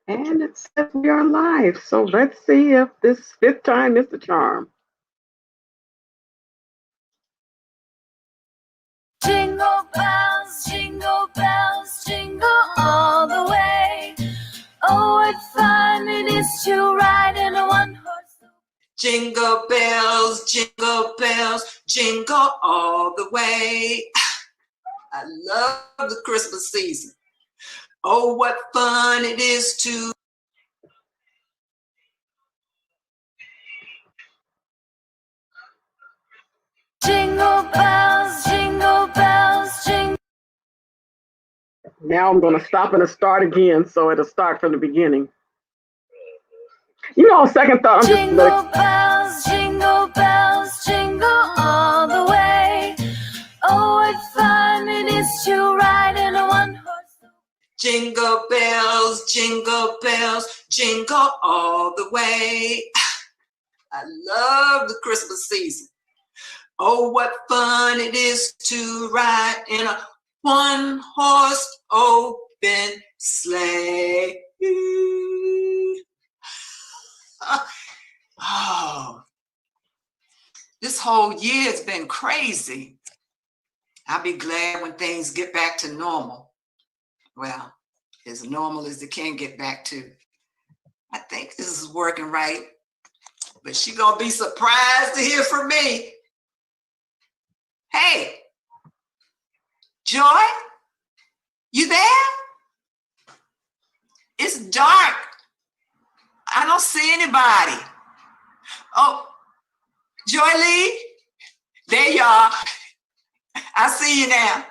And it says we are live. So let's see if this fifth time is the charm. Jingle bells, jingle all the way. Oh, what fun it is to ride in a one-horse. Jingle bells, jingle all the way. I love the Christmas season. Oh, what fun it is to jingle bells, jingle. Now I'm going to stop and start again, so it'll start from the beginning. You know, on second thought, I'm just jingle bells, jingle all the way. Oh, what fun it is to ride in a one-horse. Jingle bells, jingle all the way. I love the Christmas season. Oh, what fun it is to ride in a one-horse open sleigh. Oh, this whole year has been crazy. I'll be glad when things get back to normal. Well, as normal as it can get back to. I think this is working right, but she's gonna be surprised to hear from me. Hey, Joy, you there? It's dark. I don't see anybody. Oh, Joy Lee, there you are. I see you now.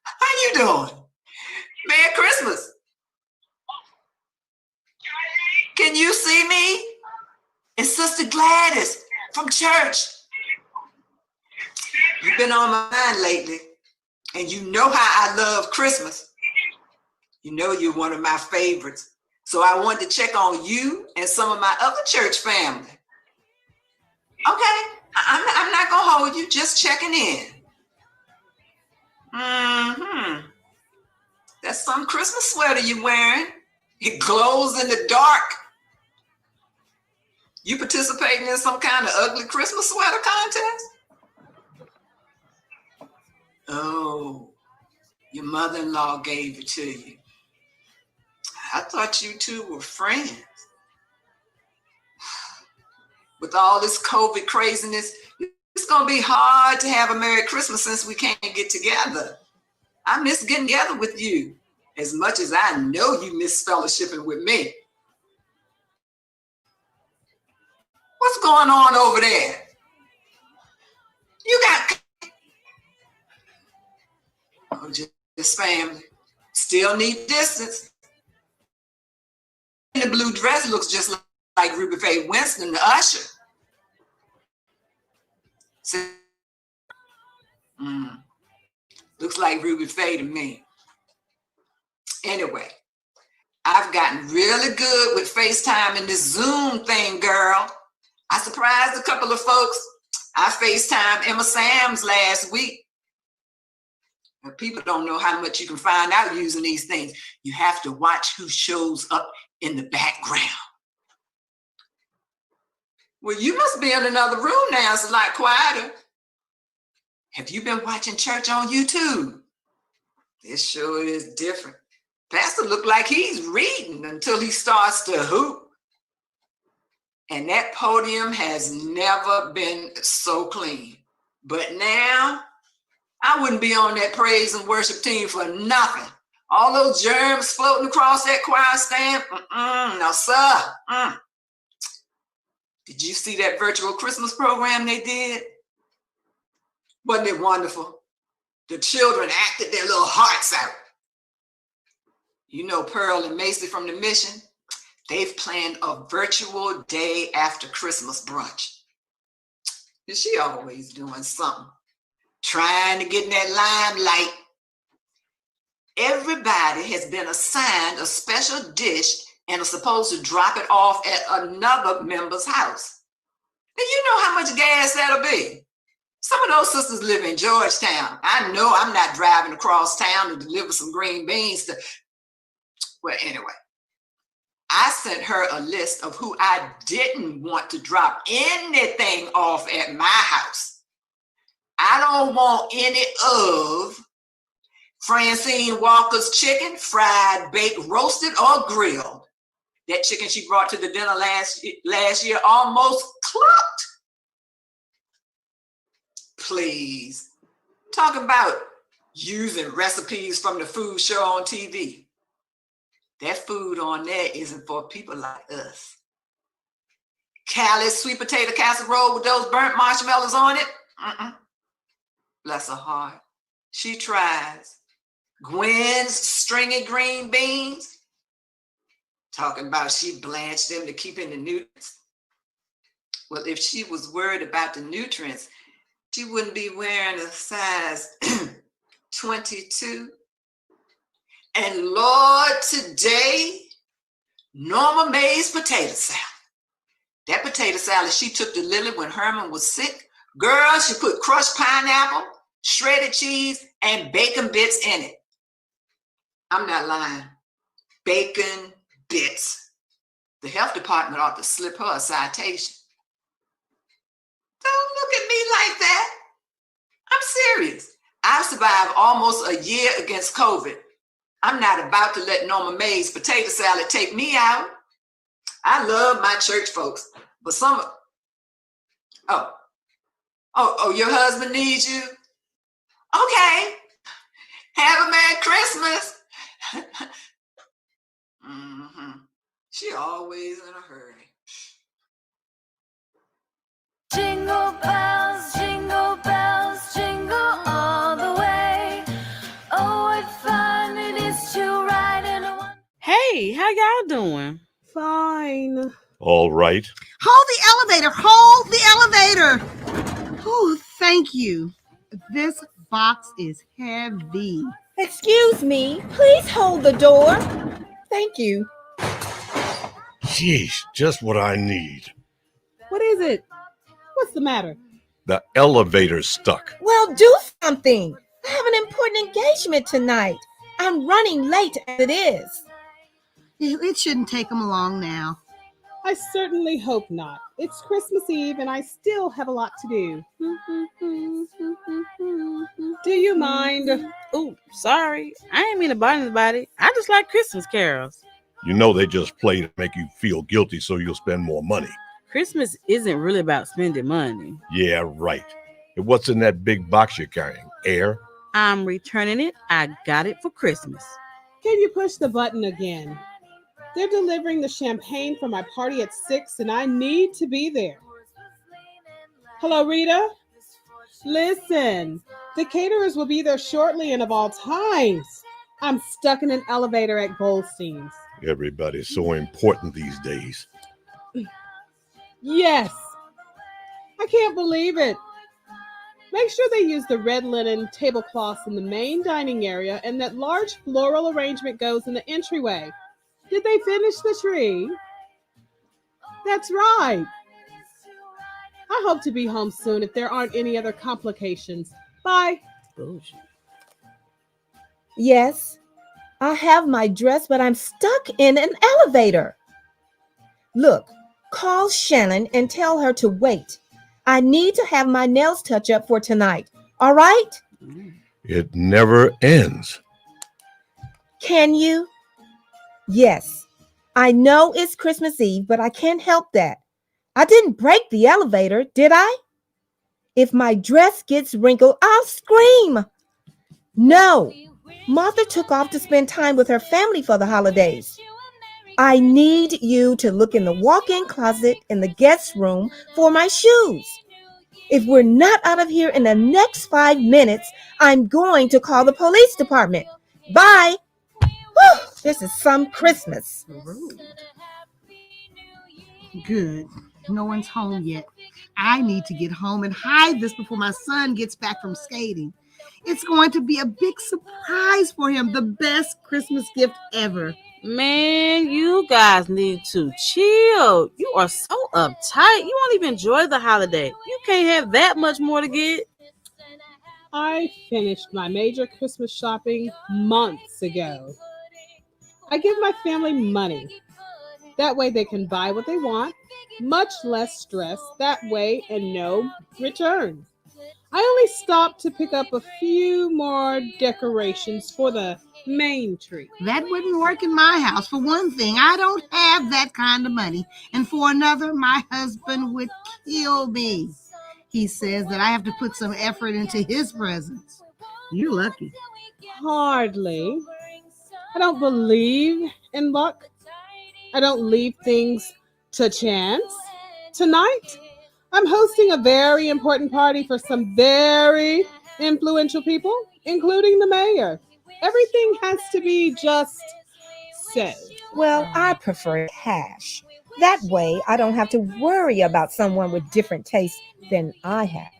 How you doing? Merry Christmas. Can you see me? It's Sister Gladys from church. You've been on my mind lately, and you know how I love Christmas. You know you're one of my favorites. So I wanted to check on you and some of my other church family. Okay, I'm not gonna hold you, just checking in. That's some Christmas sweater you're wearing. It glows in the dark. You participating in some kind of ugly Christmas sweater contest? Oh, your mother-in-law gave it to you. I thought you two were friends. With all this COVID craziness, it's gonna be hard to have a Merry Christmas since we can't get together. I miss getting together with you as much as I know you miss fellowshipping with me. What's going on over there? You got just family. Still need distance. The blue dress looks just like Ruby Faye Winston, the usher. Looks like Ruby Faye to me. Anyway, I've gotten really good with FaceTime and this Zoom thing, girl. I surprised a couple of folks. I FaceTimed Emma Sams last week. People don't know how much you can find out using these things. You have to watch who shows up in the background. Well, you must be in another room now. It's a lot quieter. Have you been watching church on YouTube? This sure is different. Pastor look like he's reading until he starts to hoop. And that podium has never been so clean. But now, I wouldn't be on that praise and worship team for nothing. All those germs floating across that choir stand, no sir. Did you see that virtual Christmas program they did? Wasn't it wonderful? The children acted their little hearts out. You know Pearl and Macy from the mission? They've planned a virtual day after Christmas brunch. And she always doing something. Trying to get in that limelight. Everybody has been assigned a special dish and are supposed to drop it off at another member's house. And you know how much gas that'll be. Some of those sisters live in Georgetown. I know I'm not driving across town to deliver some green beans to, well, anyway. I sent her a list of who I didn't want to drop anything off at my house. I don't want any of Francine Walker's chicken, fried, baked, roasted, or grilled. That chicken she brought to the dinner last year almost clucked. Please. Talking about using recipes from the food show on TV. That food on there isn't for people like us. Callie's sweet potato casserole with those burnt marshmallows on it. Bless her heart. She tries. Gwen's stringy green beans. Talking about she blanched them to keep in the nutrients. Well, if she was worried about the nutrients, she wouldn't be wearing a size 22. And Lord, today, Norma Mae's potato salad. That potato salad she took to Lily when Herman was sick. Girl, she put crushed pineapple, shredded cheese, and bacon bits in it. I'm not lying. Bacon bits. The health department ought to slip her a citation. Don't look at me like that. I'm serious. I've survived almost a year against COVID. I'm not about to let Norma Mae's potato salad take me out. I love my church folks, but some, your husband needs you? Okay. Have a Merry Christmas. She always in a hurry. Jingle bells, jingle all the way. Oh, what fun it is to ride in a one. Hey, how y'all doing? Fine. All right. Hold the elevator. Hold the elevator. Oh, thank you. This box is heavy. Excuse me, please hold the door. Thank you. Jeez, just what I need. What is it? What's the matter? The elevator's stuck. Well, do something. I have an important engagement tonight. I'm running late as it is. It shouldn't take them long now. I certainly hope not. It's Christmas Eve and I still have a lot to do. Do you mind? Oh, sorry. I ain't mean to bother anybody. I just like Christmas carols. You know they just play to make you feel guilty so you'll spend more money. Christmas isn't really about spending money. Yeah, right. And what's in that big box you're carrying? Air? I'm returning it. I got it for Christmas. Can you push the button again? They're delivering the champagne for my party at 6 and I need to be there. Hello, Rita? Listen, the caterers will be there shortly and of all times. I'm stuck in an elevator at Goldstein's. Everybody's so important these days. Yes. I can't believe it. Make sure they use the red linen tablecloths in the main dining area and that large floral arrangement goes in the entryway. Did they finish the tree? That's right. I hope to be home soon if there aren't any other complications. Bye. Bullshit. Yes, I have my dress, but I'm stuck in an elevator. Look, call Shannon and tell her to wait. I need to have my nails touched up for tonight. All right? It never ends. Can you? Yes. I know it's Christmas Eve, but I can't help that. I didn't break the elevator, did I? If my dress gets wrinkled, I'll scream. No. Martha took off to spend time with her family for the holidays. I need you to look in the walk-in closet in the guest room for my shoes. If we're not out of here in the next 5 minutes, I'm going to call the police department. Bye. Whew, this is some Christmas. Good. No one's home yet. I need to get home and hide this before my son gets back from skating. It's going to be a big surprise for him. The best Christmas gift ever. Man, you guys need to chill. You are so uptight. You won't even enjoy the holiday. You can't have that much more to get. I finished my major Christmas shopping months ago. I give my family money. That way they can buy what they want, much less stress that way, and no return. I only stopped to pick up a few more decorations for the main tree. That wouldn't work in my house. For one thing, I don't have that kind of money. And for another, my husband would kill me. He says that I have to put some effort into his presents. You're lucky. Hardly. I don't believe in luck. I don't leave things to chance. Tonight, I'm hosting a very important party for some very influential people, including the mayor. Everything has to be just so. Well, I prefer cash. That way, I don't have to worry about someone with different tastes than I have.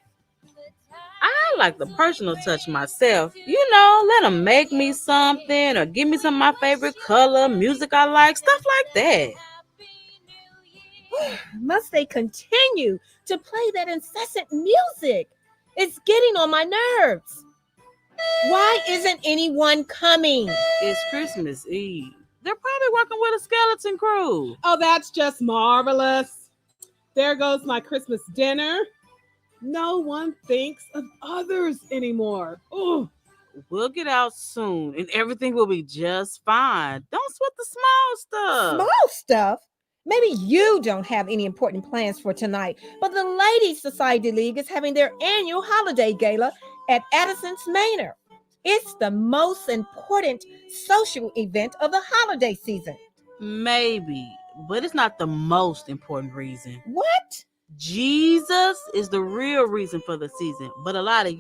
I like the personal touch myself. You know, let them make me something or give me some of my favorite color, music I like, stuff like that. Must they continue to play that incessant music? It's getting on my nerves. Why isn't anyone coming? It's Christmas Eve. They're probably working with a skeleton crew. Oh, that's just marvelous. There goes my Christmas dinner. No one thinks of others anymore. Oh, We'll get out soon and everything will be just fine. Don't sweat the small stuff. Small stuff? Maybe you don't have any important plans for tonight, but the Ladies Society League is having their annual holiday gala at Addison's Manor. It's the most important social event of the holiday season. Maybe, but it's not the most important reason. What? Jesus is the real reason for the season, but a lot of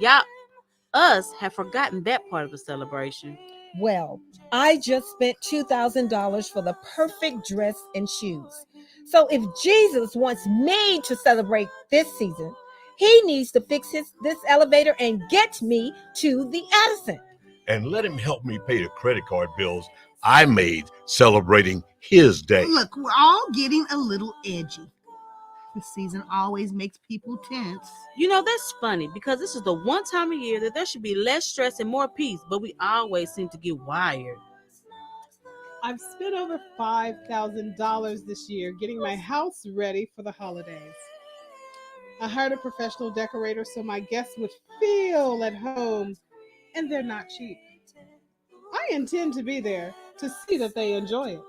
us have forgotten that part of the celebration. Well, I just spent $2,000 for the perfect dress and shoes. So if Jesus wants me to celebrate this season, he needs to fix this elevator and get me to the Addison. And let him help me pay the credit card bills I made celebrating his day. Look, we're all getting a little edgy. The season always makes people tense. You know, that's funny because this is the one time a year that there should be less stress and more peace, but we always seem to get wired. I've spent over $5,000 this year getting my house ready for the holidays. I hired a professional decorator so my guests would feel at home, and they're not cheap. I intend to be there to see that they enjoy it.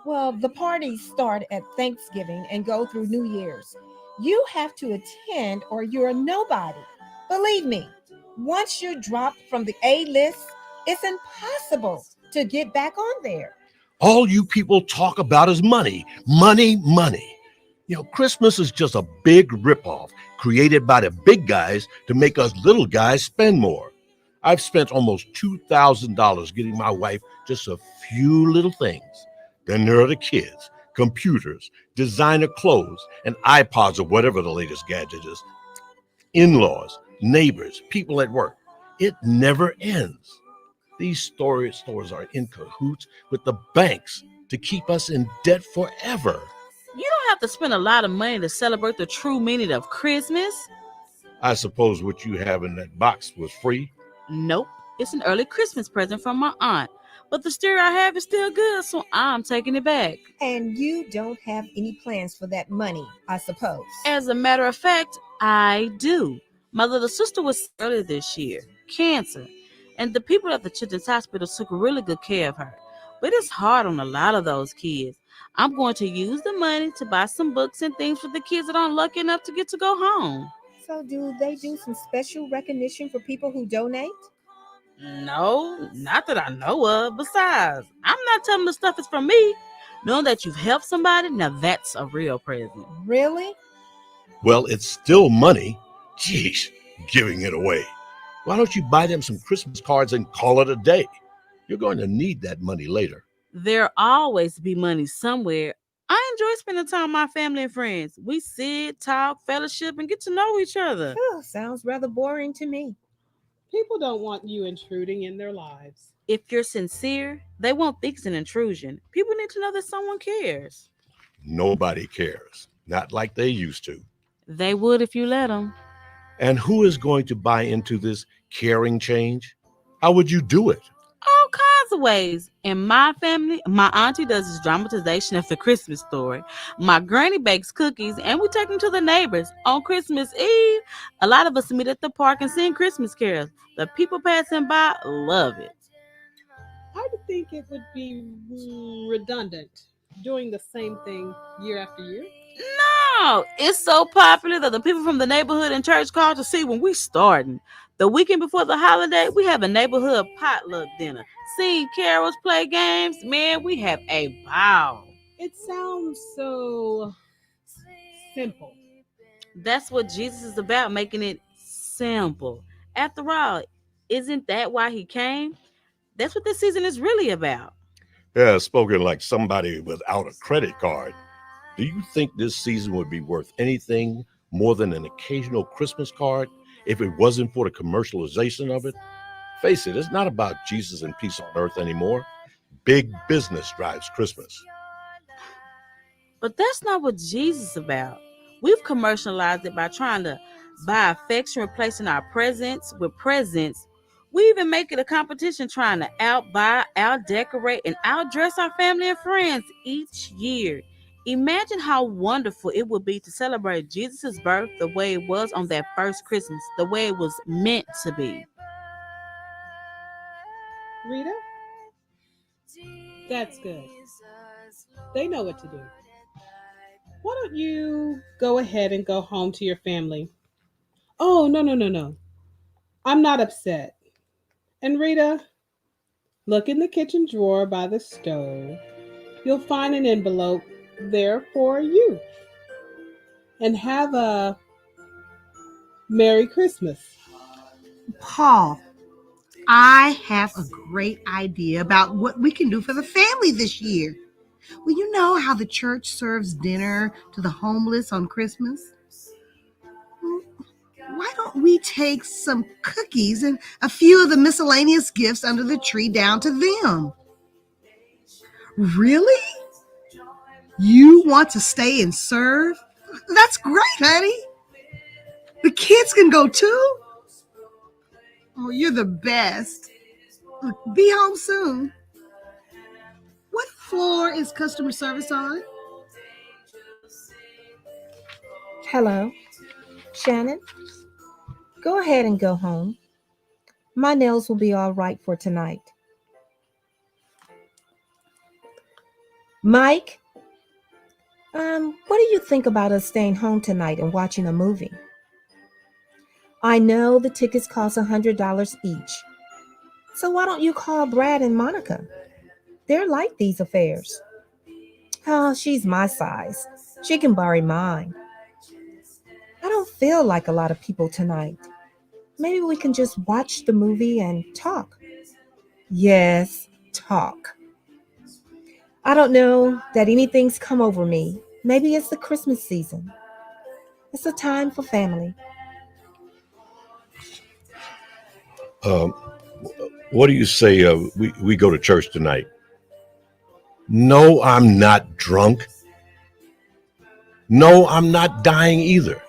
Well, the parties start at Thanksgiving and go through New Year's. You have to attend or you're a nobody. Believe me, once you're dropped from the A list, it's impossible to get back on there. All you people talk about is money, money, money. You know, Christmas is just a big ripoff created by the big guys to make us little guys spend more. I've spent almost $2,000 getting my wife just a few little things. Then there are the kids, computers, designer clothes, and iPods or whatever the latest gadget is. In-laws, neighbors, people at work. It never ends. These stores are in cahoots with the banks to keep us in debt forever. You don't have to spend a lot of money to celebrate the true meaning of Christmas. I suppose what you have in that box was free. Nope, it's an early Christmas present from my aunt. But the stereo I have is still good, so I'm taking it back. And you don't have any plans for that money, I suppose. As a matter of fact, I do. My little sister was sick earlier this year, cancer, and the people at the Children's Hospital took really good care of her. But it's hard on a lot of those kids. I'm going to use the money to buy some books and things for the kids that aren't lucky enough to get to go home. So do they do some special recognition for people who donate? No, not that I know of. Besides, I'm not telling the stuff is from me. Knowing that you've helped somebody, now that's a real present. Really? Well, it's still money. Jeez, giving it away. Why don't you buy them some Christmas cards and call it a day? You're going to need that money later. There'll always be money somewhere. I enjoy spending time with my family and friends. We sit, talk, fellowship, and get to know each other. Oh, sounds rather boring to me. People don't want you intruding in their lives. If you're sincere, they won't think it's an intrusion. People need to know that someone cares. Nobody cares. Not like they used to. They would if you let them. And who is going to buy into this caring change? How would you do it? All kinds lots of ways. In my family, my auntie does this dramatization of the Christmas story. My granny bakes cookies, and we take them to the neighbors. On Christmas Eve, a lot of us meet at the park and sing Christmas carols. The people passing by love it. I would think it would be redundant doing the same thing year after year. No, it's so popular that the people from the neighborhood and church call to see when we starting. The weekend before the holiday, we have a neighborhood potluck dinner. Sing carols, play games. Man, we have a ball. It sounds so simple. That's what Jesus is about, making it simple. After all, isn't that why he came? That's what this season is really about. Yeah, spoken like somebody without a credit card. Do you think this season would be worth anything more than an occasional Christmas card if it wasn't for the commercialization of it? Face it, it's not about Jesus and peace on earth anymore. Big business drives Christmas. But that's not what Jesus is about. We've commercialized it by trying to buy affection, replacing our presents with presents. We even make it a competition trying to outbuy, outdecorate, and outdress our family and friends each year. Imagine how wonderful it would be to celebrate Jesus' birth the way it was on that first Christmas, the way it was meant to be. Rita, that's good. They know what to do. Why don't you go ahead and go home to your family? Oh, no, no, no, no. I'm not upset. And Rita, look in the kitchen drawer by the stove. You'll find an envelope there for you. And have a Merry Christmas. Paul, I have a great idea about what we can do for the family this year. Well, you know how the church serves dinner to the homeless on Christmas? Why don't we take some cookies and a few of the miscellaneous gifts under the tree down to them? Really? You want to stay and serve? That's great, honey. The kids can go too. Oh, you're the best. Look, be home soon. What floor is customer service on? Hello, Shannon. Go ahead and go home. My nails will be all right for tonight. Mike, what do you think about us staying home tonight and watching a movie? I know the tickets cost $100 each. So why don't you call Brad and Monica? They're like these affairs. Oh, she's my size. She can borrow mine. I don't feel like a lot of people tonight. Maybe we can just watch the movie and talk. Yes, talk. I don't know that anything's come over me. Maybe it's the Christmas season. It's a time for family. Um, what do you say we go to church tonight? No, I'm not drunk. No, I'm not dying either.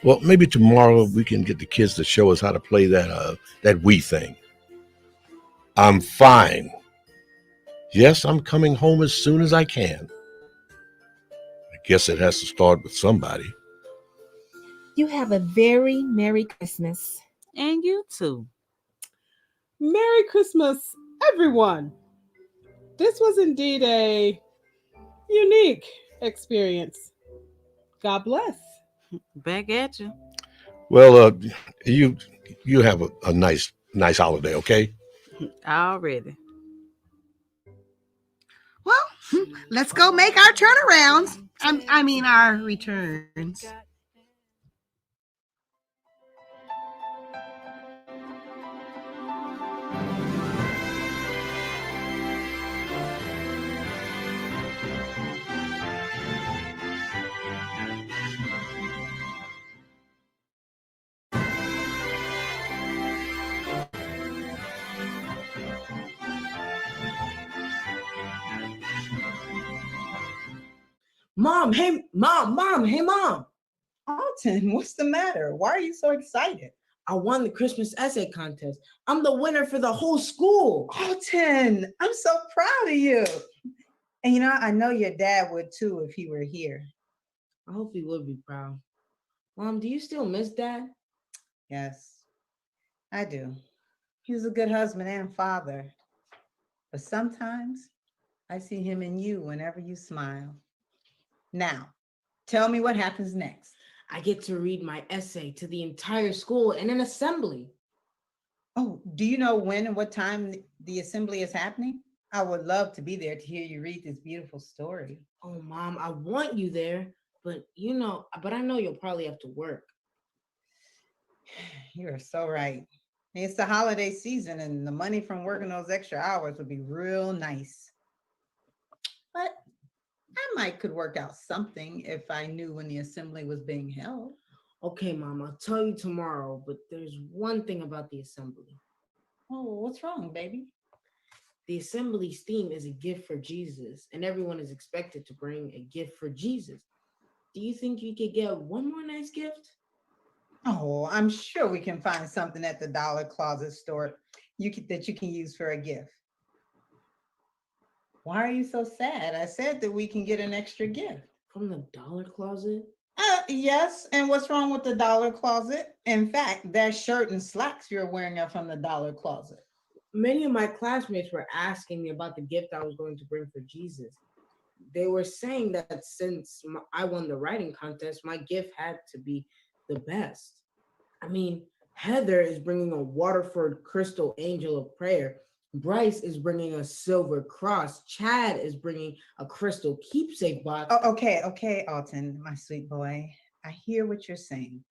Well, maybe tomorrow we can get the kids to show us how to play that Wii thing. I'm fine. Yes, I'm coming home as soon as I can. I guess it has to start with somebody. You have a very Merry Christmas. And you too. Merry Christmas, everyone. This was indeed a unique experience. God bless. Back at you. Well, you have a nice holiday, okay? Already. Well, let's go make our turnarounds. I mean, our returns. Mom, hey, mom, hey, mom. Alton, what's the matter? Why are you so excited? I won the Christmas essay contest. I'm the winner for the whole school. Alton, I'm so proud of you. And you know, I know your dad would too if he were here. I hope he would be proud. Mom, do you still miss Dad? Yes, I do. He was a good husband and father. But sometimes I see him in you whenever you smile. Now, tell me what happens next. I get to read my essay to the entire school in an assembly. Oh, do you know when and what time the assembly is happening? I would love to be there to hear you read this beautiful story. Oh, Mom, I want you there, but I know you'll probably have to work. You are so right. It's the holiday season, and the money from working those extra hours would be real nice. But I could work out something if I knew when the assembly was being held. Okay, Mom, I'll tell you tomorrow, but there's one thing about the assembly. Oh, what's wrong, baby? The assembly's theme is a gift for Jesus, and everyone is expected to bring a gift for Jesus. Do you think you could get one more nice gift? Oh, I'm sure we can find something at the Dollar Closet store that you can use for a gift. Why are you so sad? I said that we can get an extra gift. From the Dollar Closet? Yes, and what's wrong with the Dollar Closet? In fact, that shirt and slacks you're wearing are from the Dollar Closet. Many of my classmates were asking me about the gift I was going to bring for Jesus. They were saying that since I won the writing contest, my gift had to be the best. I mean, Heather is bringing a Waterford Crystal Angel of Prayer. Bryce is bringing a silver cross. Chad is bringing a crystal keepsake box. Oh, okay, Alton, my sweet boy. I hear what you're saying.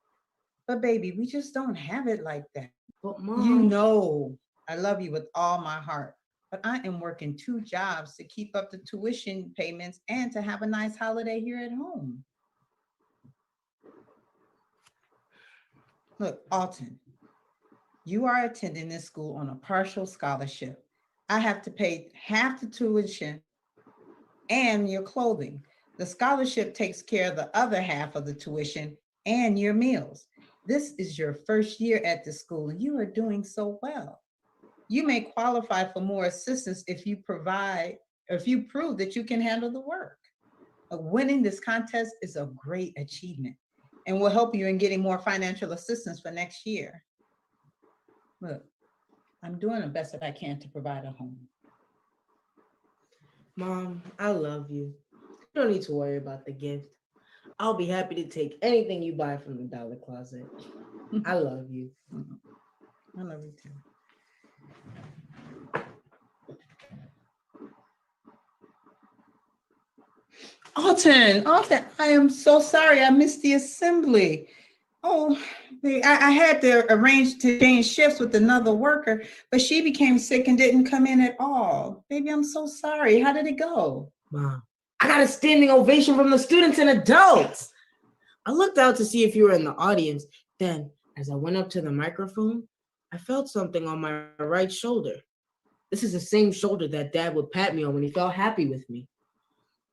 But baby, we just don't have it like that. But Mom, you know, I love you with all my heart. But I am working 2 jobs to keep up the tuition payments and to have a nice holiday here at home. Look, Alton, you are attending this school on a partial scholarship. I have to pay half the tuition and your clothing. The scholarship takes care of the other half of the tuition and your meals. This is your first year at the school and you are doing so well. You may qualify for more assistance if you prove that you can handle the work. Winning this contest is a great achievement and will help you in getting more financial assistance for next year. Look, I'm doing the best that I can to provide a home. Mom, I love you. You don't need to worry about the gift. I'll be happy to take anything you buy from the Dollar Closet. I love you. I love you too. Alton, I am so sorry I missed the assembly. Oh, I had to arrange to change shifts with another worker, but she became sick and didn't come in at all. Baby, I'm so sorry. How did it go? Mom, I got a standing ovation from the students and adults. I looked out to see if you were in the audience. Then, as I went up to the microphone, I felt something on my right shoulder. This is the same shoulder that Dad would pat me on when he felt happy with me.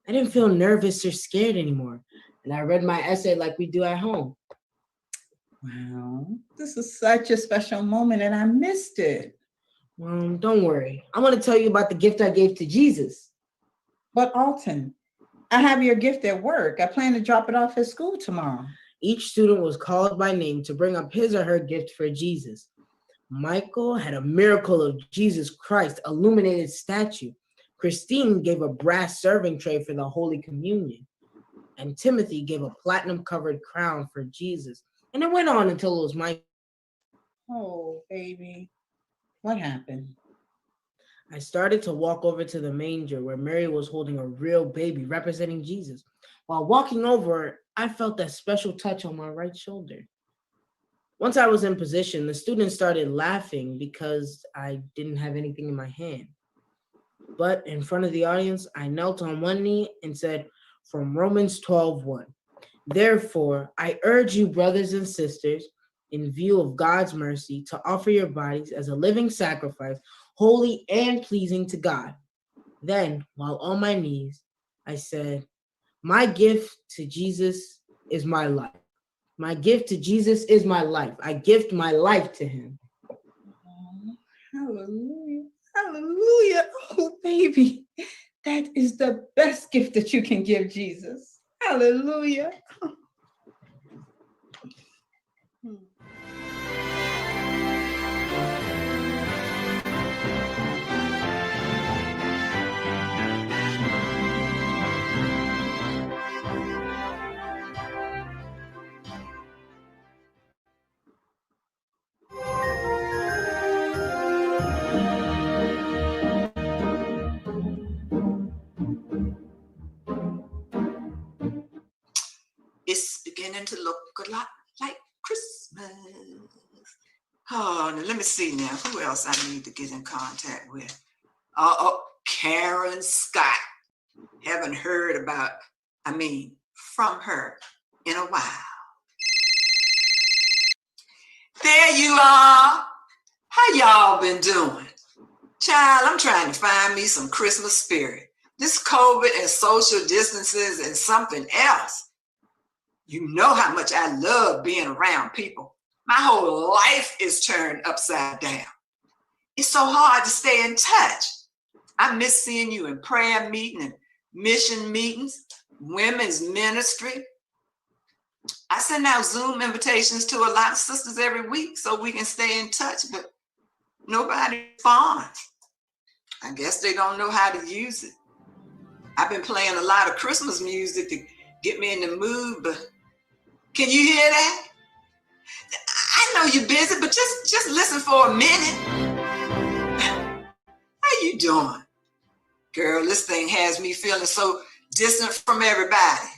I didn't feel nervous or scared anymore, and I read my essay like we do at home. Wow, this is such a special moment, and I missed it. Don't worry. I'm going to tell you about the gift I gave to Jesus. But Alton, I have your gift at work. I plan to drop it off at school tomorrow. Each student was called by name to bring up his or her gift for Jesus. Michael had a Miracle of Jesus Christ illuminated statue. Christine gave a brass serving tray for the Holy Communion. And Timothy gave a platinum-covered crown for Jesus. And it went on until it was my... Oh, baby. What happened? I started to walk over to the manger where Mary was holding a real baby representing Jesus. While walking over, I felt that special touch on my right shoulder. Once I was in position, the students started laughing because I didn't have anything in my hand. But in front of the audience, I knelt on one knee and said, from Romans 12:1, therefore, I urge you, brothers and sisters, in view of God's mercy, to offer your bodies as a living sacrifice, holy and pleasing to God. Then, while on my knees, I said, my gift to Jesus is my life, My gift to Jesus is my life. I gift my life to him. Oh, hallelujah. Hallelujah. Oh, baby. That is the best gift that you can give Jesus. Hallelujah. It's beginning to look a lot like Christmas. Oh, now let me see now. Who else I need to get in contact with? Karen Scott. Haven't heard from her in a while. There you are. How y'all been doing? Child, I'm trying to find me some Christmas spirit. This COVID and social distances and something else. You know how much I love being around people. My whole life is turned upside down. It's so hard to stay in touch. I miss seeing you in prayer meeting and mission meetings, women's ministry. I send out Zoom invitations to a lot of sisters every week so we can stay in touch, but nobody responds. I guess they don't know how to use it. I've been playing a lot of Christmas music to get me in the mood, but can you hear that? I know you're busy, but just listen for a minute. How you doing? Girl, this thing has me feeling so distant from everybody.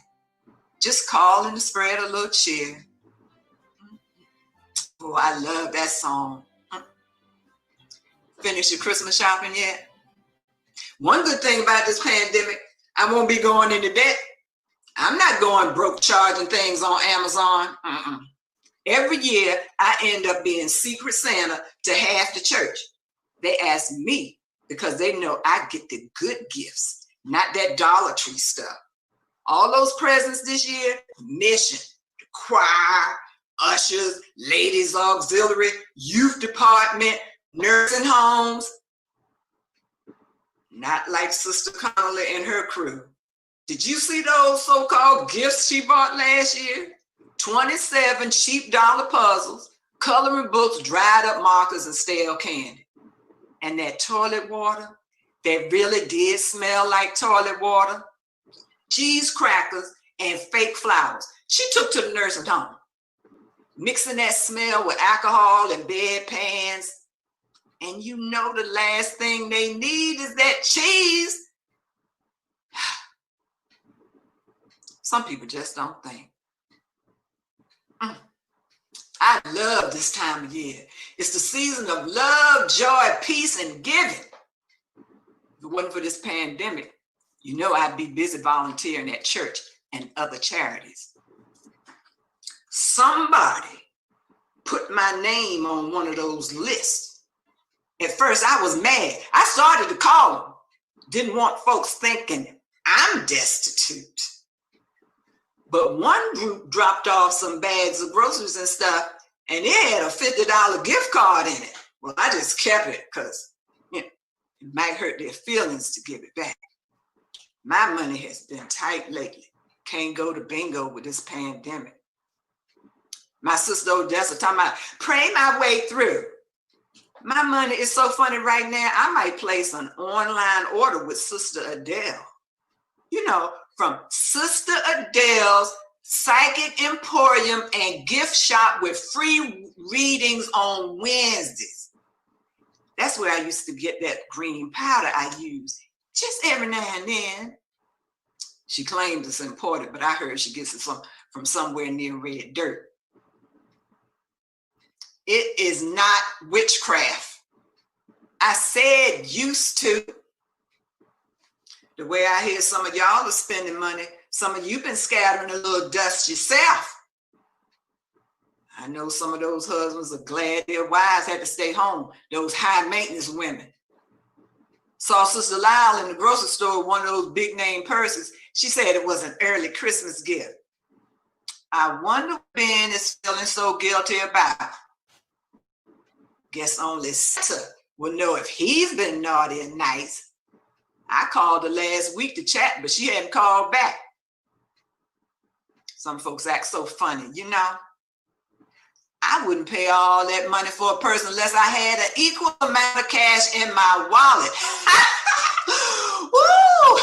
Just calling to spread a little cheer. Oh, I love that song. Finish your Christmas shopping yet? One good thing about this pandemic, I won't be going into debt. I'm not going broke charging things on Amazon. Every year, I end up being Secret Santa to half the church. They ask me because they know I get the good gifts, not that Dollar Tree stuff. All those presents this year, mission, the choir, ushers, ladies auxiliary, youth department, nursing homes. Not like Sister Connolly and her crew. Did you see those so-called gifts she bought last year? 27 cheap dollar puzzles, coloring books, dried up markers, and stale candy. And that toilet water that really did smell like toilet water, cheese crackers, and fake flowers. She took to the nursing home, mixing that smell with alcohol and bedpans. And you know the last thing they need is that cheese. Some people just don't think. I love this time of year. It's the season of love, joy, peace, and giving. If it wasn't for this pandemic, you know I'd be busy volunteering at church and other charities. Somebody put my name on one of those lists. At first, I was mad. I started to call them. Didn't want folks thinking I'm destitute. But one group dropped off some bags of groceries and stuff, and it had a $50 gift card in it. Well, I just kept it because it might hurt their feelings to give it back. My money has been tight lately. Can't go to bingo with this pandemic. My sister Odessa talking about, pray my way through. My money is so funny right now, I might place an online order with Sister Adele. You know, from Sister Adele's Psychic Emporium and gift shop with free readings on Wednesdays. That's where I used to get that green powder I use, just every now and then. She claims it's imported, but I heard she gets it from somewhere near Red Dirt. It is not witchcraft. I said used to. The way I hear some of y'all are spending money, some of you been scattering a little dust yourself. I know some of those husbands are glad their wives had to stay home, those high maintenance women. Saw Sister Lyle in the grocery store with one of those big name purses. She said it was an early Christmas gift. I wonder what Ben is feeling so guilty about. Guess only Santa will know if he's been naughty and nice. I called her last week to chat, but she hadn't called back. Some folks act so funny, you know. I wouldn't pay all that money for a person unless I had an equal amount of cash in my wallet. Woo!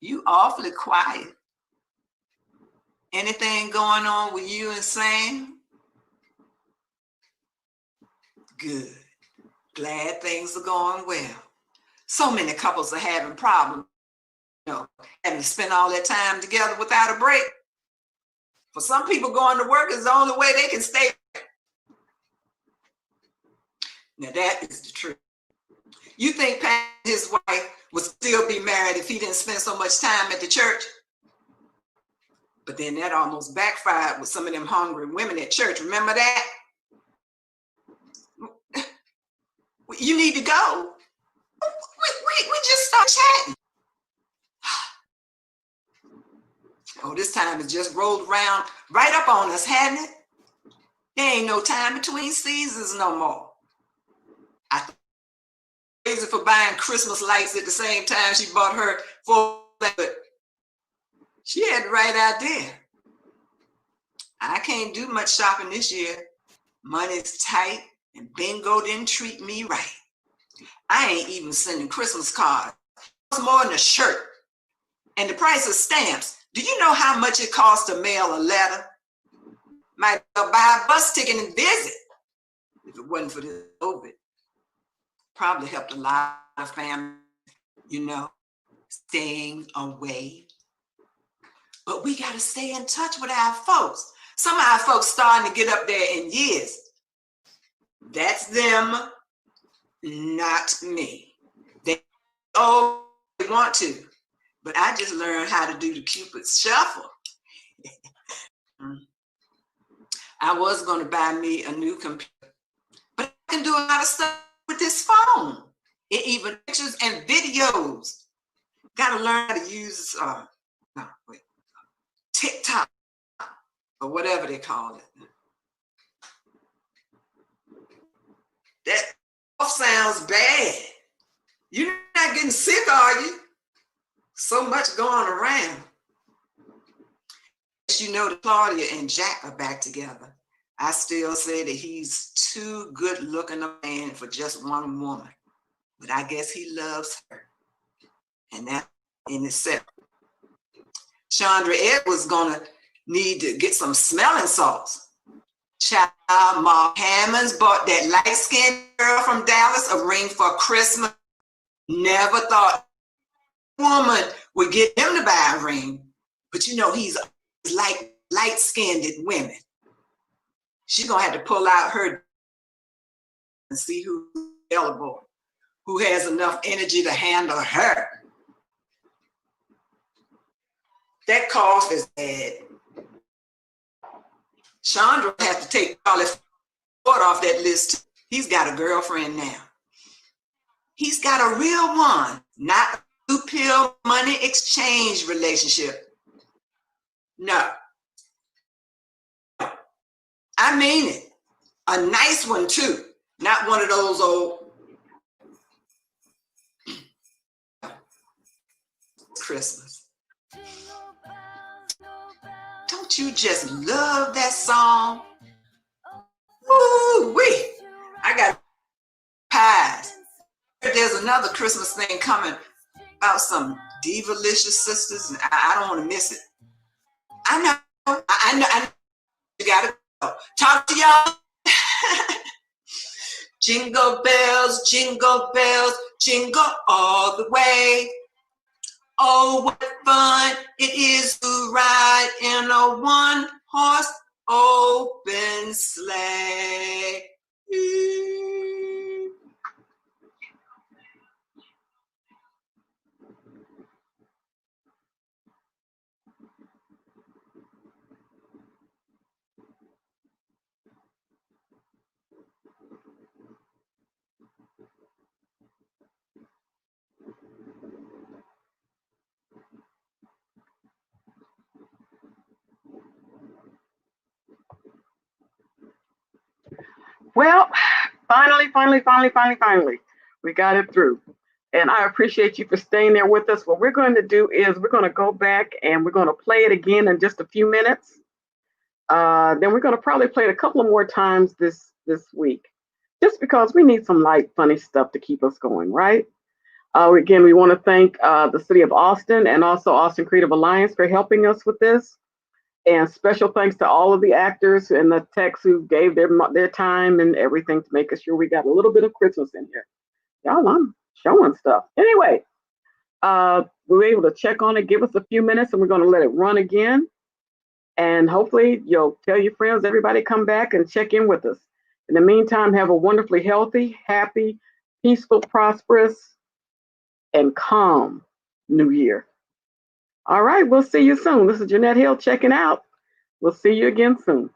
You awfully quiet. Anything going on with you and Sam? Good. Glad things are going well. So many couples are having problems, you know, having to spend all that time together without a break. For some people, going to work is the only way they can stay. Now that is the truth. You think Pat and his wife would still be married if he didn't spend so much time at the church? But then that almost backfired with some of them hungry women at church. Remember that? You need to go. We just started chatting. Oh, this time has just rolled around right up on us, hadn't it? There ain't no time between seasons no more. I crazy for buying Christmas lights at the same time she bought her for, but she had the right idea. I can't do much shopping this year. Money's tight and bingo didn't treat me right. I ain't even sending Christmas cards. It's more than a shirt. And the price of stamps. Do you know how much it costs to mail a letter? Might buy a bus ticket and visit if it wasn't for this COVID. Probably helped a lot of families, you know, staying away. But we got to stay in touch with our folks. Some of our folks starting to get up there in years. That's them, not me. They all want to, but I just learned how to do the Cupid's shuffle. I was going to buy me a new computer, but I can do a lot of stuff with this phone. It even pictures and videos. Got to learn how to use TikTok or whatever they call it. That sounds bad. You're not getting sick, are you? So much going around. You know that Claudia and Jack are back together. I still say that he's too good looking a man for just one woman. But I guess he loves her. And that in itself. Chandra Edwards gonna need to get some smelling salts. Child, Mark Hammonds bought that light-skinned girl from Dallas a ring for Christmas. Never thought a woman would get him to buy a ring. But you know, he's like light-skinned women. She's gonna have to pull out her and see who's available, who has enough energy to handle her. That cough is bad. Chandra has to take Charlie Ford off that list. He's got a girlfriend now. He's got a real one, not a blue-pill money exchange relationship. No. I mean it. A nice one too. Not one of those old Christmas. Don't you just love that song? Woo-wee. I got pies. There's another Christmas thing coming about some Divalicious sisters, and I don't want to miss it. I know. I know. You gotta go. Talk to y'all. Jingle bells, jingle all the way. Oh, what fun it is to ride in a one-horse open sleigh. Well, finally, we got it through. And I appreciate you for staying there with us. What we're going to do is we're going to go back and we're going to play it again in just a few minutes. Then we're going to probably play it a couple of more times this week, just because we need some light, funny stuff to keep us going, right? Again, we want to thank the City of Austin and also Austin Creative Alliance for helping us with this. And special thanks to all of the actors and the techs who gave their time and everything to make sure we got a little bit of Christmas in here. Y'all, I'm showing stuff. Anyway, we were able to check on it, give us a few minutes, and we're going to let it run again. And hopefully you'll tell your friends, everybody come back and check in with us. In the meantime, have a wonderfully healthy, happy, peaceful, prosperous, and calm new year. All right, we'll see you soon. This is Jeanette Hill checking out. We'll see you again soon.